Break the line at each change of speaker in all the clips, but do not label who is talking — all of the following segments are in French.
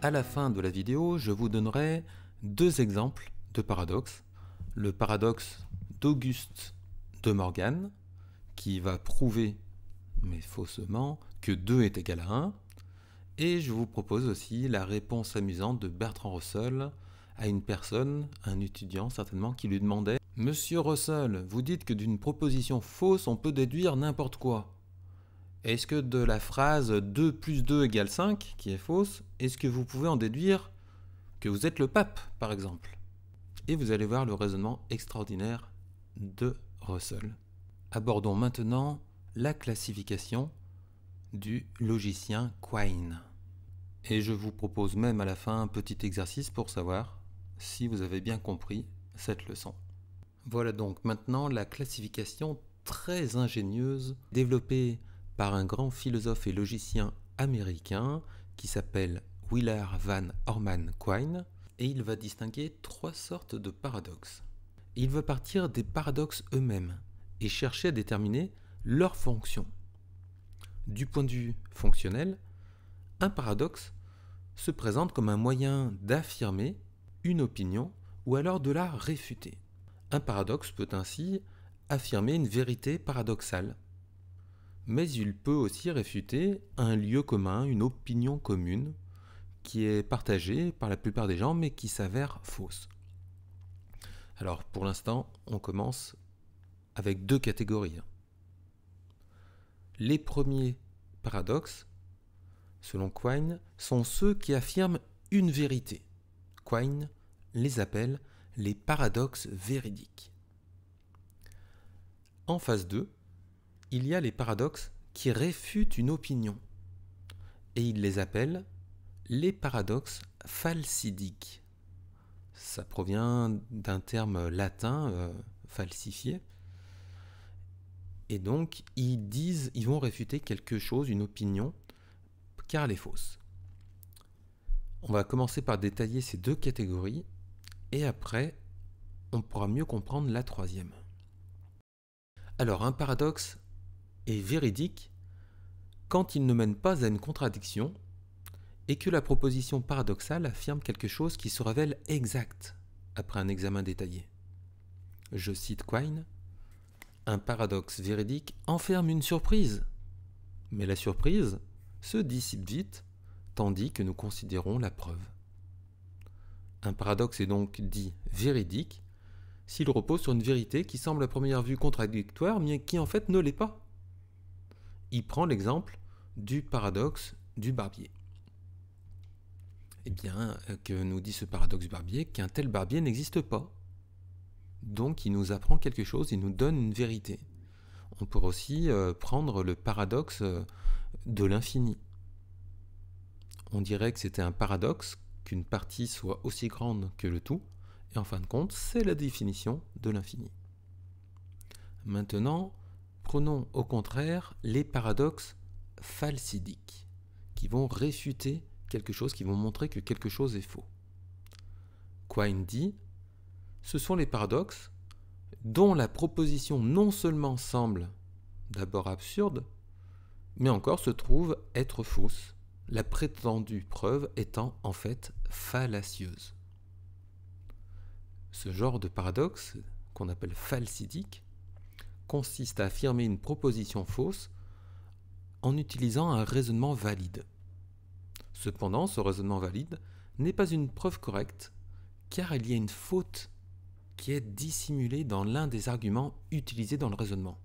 À la fin de la vidéo, je vous donnerai deux exemples de paradoxes. Le paradoxe d'Auguste de Morgan, qui va prouver, mais faussement, que 2 est égal à 1. Et je vous propose aussi la réponse amusante de Bertrand Russell à une personne, un étudiant certainement, qui lui demandait « Monsieur Russell, vous dites que d'une proposition fausse, on peut déduire n'importe quoi. Est-ce que de la phrase 2 plus 2 égale 5, qui est fausse, est-ce que vous pouvez en déduire que vous êtes le pape, par exemple ?» Et vous allez voir le raisonnement extraordinaire de Russell. Abordons maintenant la classification du logicien Quine. Et je vous propose même à la fin un petit exercice pour savoir si vous avez bien compris cette leçon. Voilà donc maintenant la classification très ingénieuse développée par un grand philosophe et logicien américain qui s'appelle Willard Van Orman Quine, et il va distinguer 3 sortes de paradoxes. Il va partir des paradoxes eux-mêmes et chercher à déterminer leur fonction. Du point de vue fonctionnel, un paradoxe se présente comme un moyen d'affirmer une opinion ou alors de la réfuter. Un paradoxe peut ainsi affirmer une vérité paradoxale, mais il peut aussi réfuter un lieu commun, une opinion commune, qui est partagée par la plupart des gens, mais qui s'avère fausse. Alors, pour l'instant, on commence avec 2 catégories. Les premiers paradoxes, selon Quine, sont ceux qui affirment une vérité. Quine les appelle les paradoxes véridiques. En phase 2, il y a les paradoxes qui réfutent une opinion, et il les appelle les paradoxes falsidiques. Ça provient d'un terme latin, falsifié, et donc ils vont réfuter quelque chose, une opinion, car elle est fausse. On va commencer par détailler ces 2 catégories, et après, on pourra mieux comprendre la troisième. Alors, un paradoxe est véridique quand il ne mène pas à une contradiction et que la proposition paradoxale affirme quelque chose qui se révèle exact après un examen détaillé. Je cite Quine, « Un paradoxe véridique enferme une surprise, mais la surprise se dissipe vite, tandis que nous considérons la preuve. » Un paradoxe est donc dit véridique s'il repose sur une vérité qui semble à première vue contradictoire, mais qui en fait ne l'est pas. Il prend l'exemple du paradoxe du barbier. Eh bien, que nous dit ce paradoxe du barbier? Qu'un tel barbier n'existe pas. Donc il nous apprend quelque chose, il nous donne une vérité. On pourrait aussi prendre le paradoxe de l'infini. On dirait que c'était un paradoxe qu'une partie soit aussi grande que le tout, et en fin de compte, c'est la définition de l'infini. Maintenant, prenons au contraire les paradoxes falsidiques, qui vont réfuter quelque chose, qui vont montrer que quelque chose est faux. Quine dit, ce sont les paradoxes dont la proposition non seulement semble d'abord absurde, mais encore se trouve être fausse, la prétendue preuve étant en fait fallacieuse. Ce genre de paradoxe, qu'on appelle falsidique, consiste à affirmer une proposition fausse en utilisant un raisonnement valide. Cependant, ce raisonnement valide n'est pas une preuve correcte, car il y a une faute qui est dissimulée dans l'un des arguments utilisés dans le raisonnement.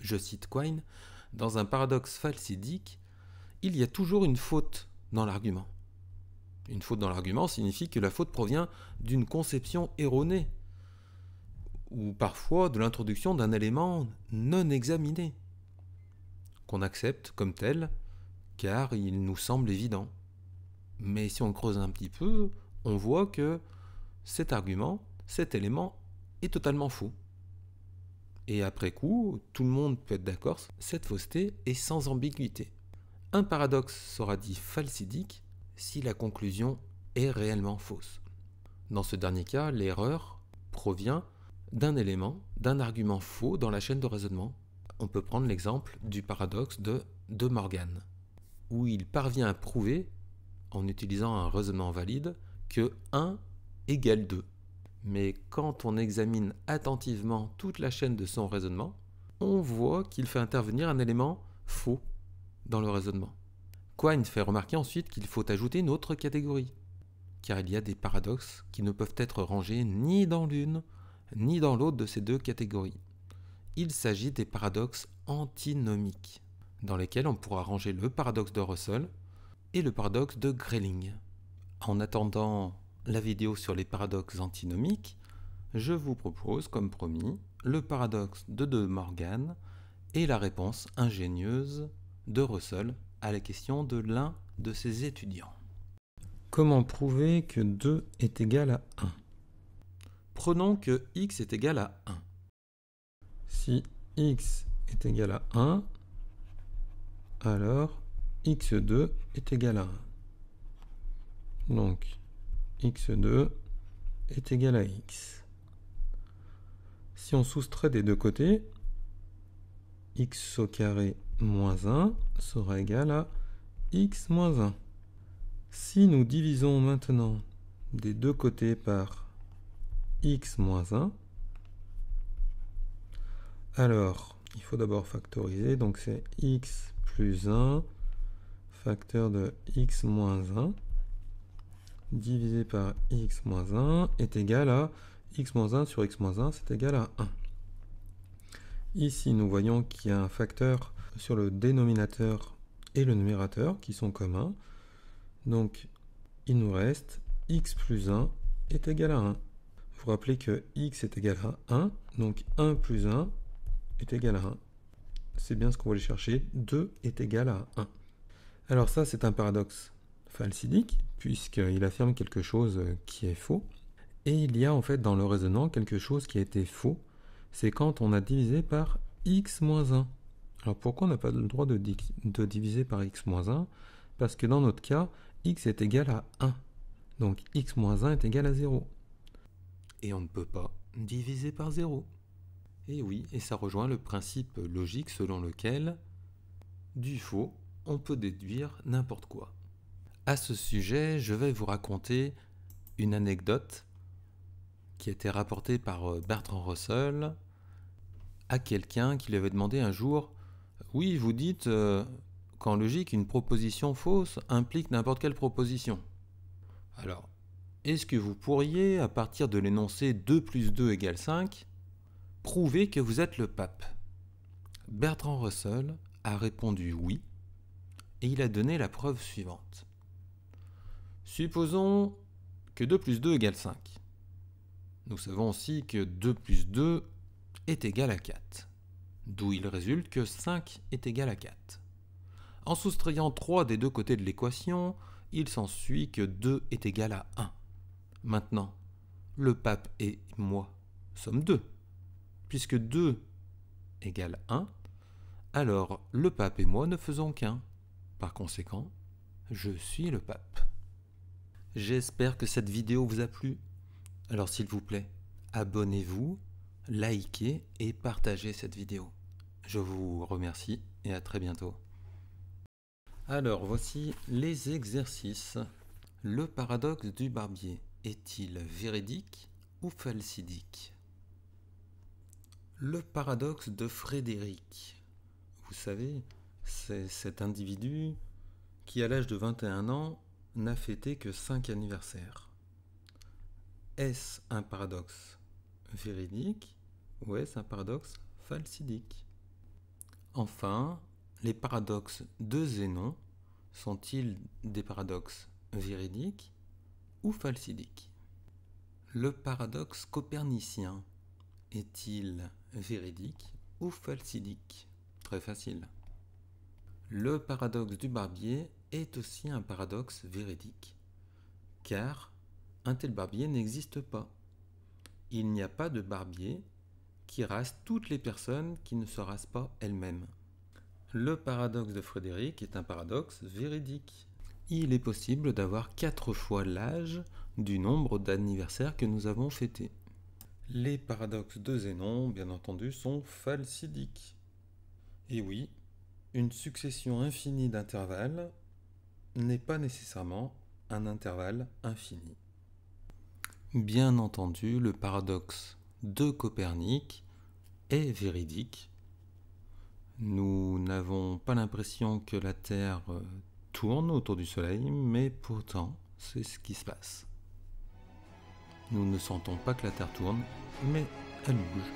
Je cite Quine, « Dans un paradoxe falsidique, il y a toujours une faute dans l'argument. » Une faute dans l'argument signifie que la faute provient d'une conception erronée, ou parfois de l'introduction d'un élément non examiné, qu'on accepte comme tel, car il nous semble évident. Mais si on creuse un petit peu, on voit que cet argument, cet élément, est totalement faux. Et après coup, tout le monde peut être d'accord, cette fausseté est sans ambiguïté. Un paradoxe sera dit falsidique si la conclusion est réellement fausse. Dans ce dernier cas, l'erreur provient d'un élément, d'un argument faux dans la chaîne de raisonnement. On peut prendre l'exemple du paradoxe de Morgan, où il parvient à prouver en utilisant un raisonnement valide, que 1 égale 2. Mais quand on examine attentivement toute la chaîne de son raisonnement, on voit qu'il fait intervenir un élément faux dans le raisonnement. Quine fait remarquer ensuite qu'il faut ajouter une autre catégorie, car il y a des paradoxes qui ne peuvent être rangés ni dans l'une ni dans l'autre de ces deux catégories. Il s'agit des paradoxes antinomiques, dans lesquels on pourra ranger le paradoxe de Russell et le paradoxe de Grelling. En attendant la vidéo sur les paradoxes antinomiques, je vous propose, comme promis, le paradoxe de De Morgan et la réponse ingénieuse de Russell à la question de l'un de ses étudiants. Comment prouver que 2 est égal à 1 ? Prenons que x est égal à 1. Si x est égal à 1, alors x2 est égal à 1. Donc, x2 est égal à x. Si on soustrait des deux côtés, x au carré moins 1 sera égal à x moins 1. Si nous divisons maintenant des deux côtés par x moins 1, alors il faut d'abord factoriser, donc c'est x plus 1 facteur de x moins 1 divisé par x moins 1 est égal à x moins 1 sur x moins 1, c'est égal à 1. Ici, nous voyons qu'il y a un facteur sur le dénominateur et le numérateur qui sont communs. Donc, il nous reste x plus 1 est égal à 1. Vous rappelez que x est égal à 1, donc 1 plus 1 est égal à 1. C'est bien ce qu'on voulait chercher, 2 est égal à 1. Alors ça, c'est un paradoxe phalsidique, puisqu'il affirme quelque chose qui est faux. Et il y a en fait dans le raisonnement quelque chose qui a été faux, c'est quand on a divisé par x moins 1. Alors pourquoi on n'a pas le droit de diviser par x moins 1 ? Parce que dans notre cas, x est égal à 1. Donc x moins 1 est égal à 0. Et on ne peut pas diviser par 0. Et oui, et ça rejoint le principe logique selon lequel, du faux, on peut déduire n'importe quoi. À ce sujet, je vais vous raconter une anecdote qui a été rapportée par Bertrand Russell à quelqu'un qui lui avait demandé un jour « Oui, vous dites qu'en logique, une proposition fausse implique n'importe quelle proposition. Alors, est-ce que vous pourriez, à partir de l'énoncé 2 plus 2 égale 5, prouver que vous êtes le pape ?» Bertrand Russell a répondu oui, et il a donné la preuve suivante. Supposons que 2 plus 2 égale 5. Nous savons aussi que 2 plus 2 est égal à 4, d'où il résulte que 5 est égal à 4. En soustrayant 3 des deux côtés de l'équation, il s'ensuit que 2 est égal à 1. Maintenant, le pape et moi sommes 2. Puisque 2 égale 1, alors le pape et moi ne faisons qu'un. Par conséquent, je suis le pape. J'espère que cette vidéo vous a plu. Alors s'il vous plaît, abonnez-vous, likez et partagez cette vidéo. Je vous remercie et à très bientôt. Alors voici les exercices. Le paradoxe du barbier est-il véridique ou phalsidique? Le paradoxe de Frédéric. Vous savez, c'est cet individu qui, à l'âge de 21 ans, n'a fêté que 5 anniversaires. Est-ce un paradoxe véridique ou est-ce un paradoxe phalsidique? Enfin, les paradoxes de Zénon sont-ils des paradoxes véridiques ou phalsidiques? Le paradoxe copernicien est-il véridique ou phalsidique? Très facile. Le paradoxe du barbier est aussi un paradoxe véridique, car un tel barbier n'existe pas. Il n'y a pas de barbier qui rase toutes les personnes qui ne se rasent pas elles-mêmes. Le paradoxe de Frédéric est un paradoxe véridique. Il est possible d'avoir 4 fois l'âge du nombre d'anniversaires que nous avons fêtés. Les paradoxes de Zénon, bien entendu, sont phalsidiques. Et oui, une succession infinie d'intervalles n'est pas nécessairement un intervalle infini. Bien entendu, le paradoxe de Copernic est véridique. Nous n'avons pas l'impression que la Terre tourne autour du Soleil, mais pourtant, c'est ce qui se passe. Nous ne sentons pas que la Terre tourne, mais elle bouge.